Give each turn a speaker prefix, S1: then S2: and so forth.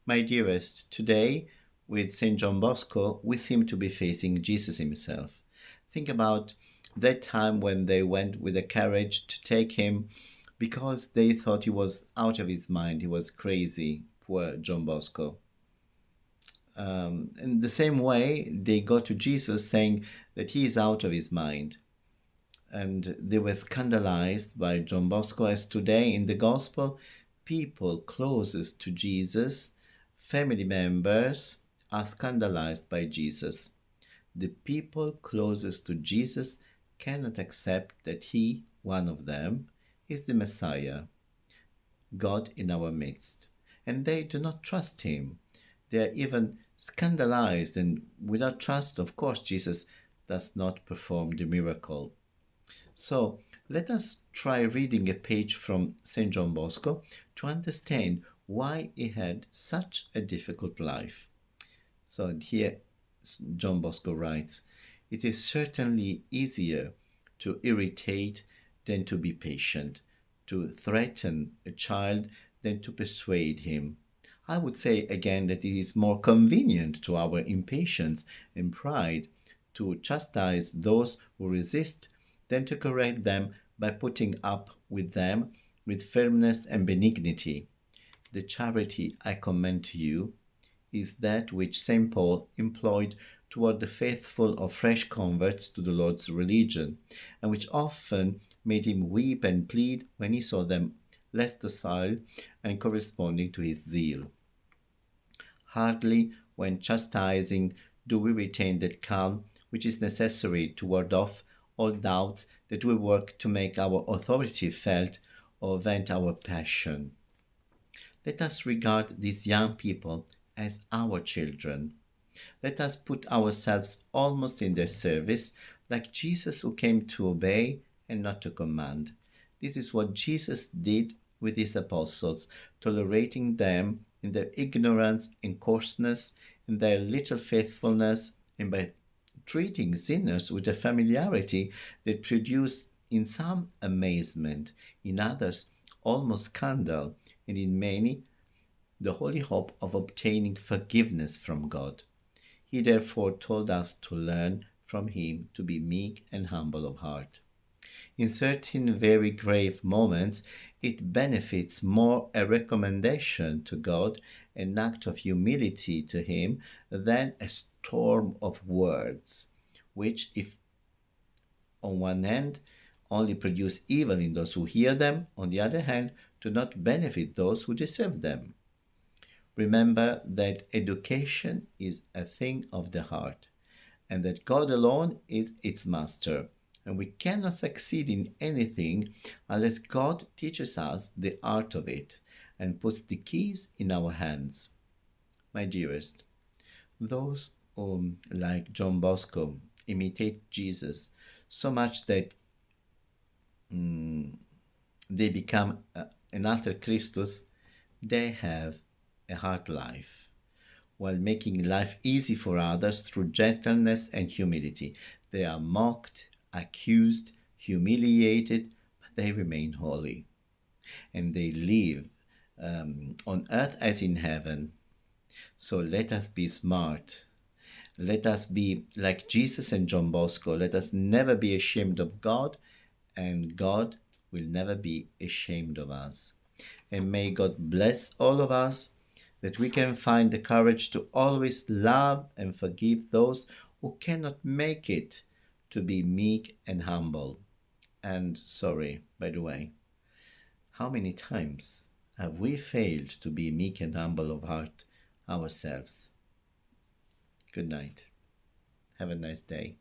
S1: My dearest, today with St. John Bosco, we seem to be facing Jesus himself. Think about that time when they went with a carriage to take him because they thought he was out of his mind, he was crazy, poor John Bosco. In the same way, they go to Jesus saying that he is out of his mind. And they were scandalized by John Bosco, as today in the gospel, people closest to Jesus, family members, are scandalized by Jesus. The people closest to Jesus cannot accept that he, one of them, is the Messiah, God in our midst. And they do not trust him. They are even scandalized, and without trust, of course, Jesus does not perform the miracle. So let us try reading a page from St. John Bosco to understand why he had such a difficult life. So here John Bosco writes, "It is certainly easier to irritate than to be patient, to threaten a child than to persuade him. I would say again that it is more convenient to our impatience and pride to chastise those who resist than to correct them by putting up with them with firmness and benignity. The charity I commend to you is that which St. Paul employed toward the faithful or fresh converts to the Lord's religion, and which often made him weep and plead when he saw them less docile and corresponding to his zeal. Hardly, when chastising, do we retain that calm which is necessary to ward off all doubts that we work to make our authority felt or vent our passion. Let us regard these young people as our children. Let us put ourselves almost in their service, like Jesus who came to obey and not to command. This is what Jesus did with his apostles, tolerating them in their ignorance and coarseness, in their little faithfulness, and by treating sinners with a familiarity that produced in some amazement, in others almost scandal, and in many the holy hope of obtaining forgiveness from God. He therefore told us to learn from him to be meek and humble of heart. In certain very grave moments, it benefits more a recommendation to God, an act of humility to him, than a storm of words, which, if on one hand only produce evil in those who hear them, on the other hand, do not benefit those who deserve them. Remember that education is a thing of the heart, and that God alone is its master. And we cannot succeed in anything unless God teaches us the art of it and puts the keys in our hands. My dearest, those who, like John Bosco, imitate Jesus so much that they become an utter Christus, they have a hard life, while making life easy for others through gentleness and humility. They are mocked, accused, humiliated, but they remain holy. And they live on earth as in heaven. So let us be smart. Let us be like Jesus and John Bosco. Let us never be ashamed of God, and God will never be ashamed of us. And may God bless all of us, that we can find the courage to always love and forgive those who cannot make it to be meek and humble. And sorry, by the way, how many times have we failed to be meek and humble of heart ourselves? Good night. Have a nice day.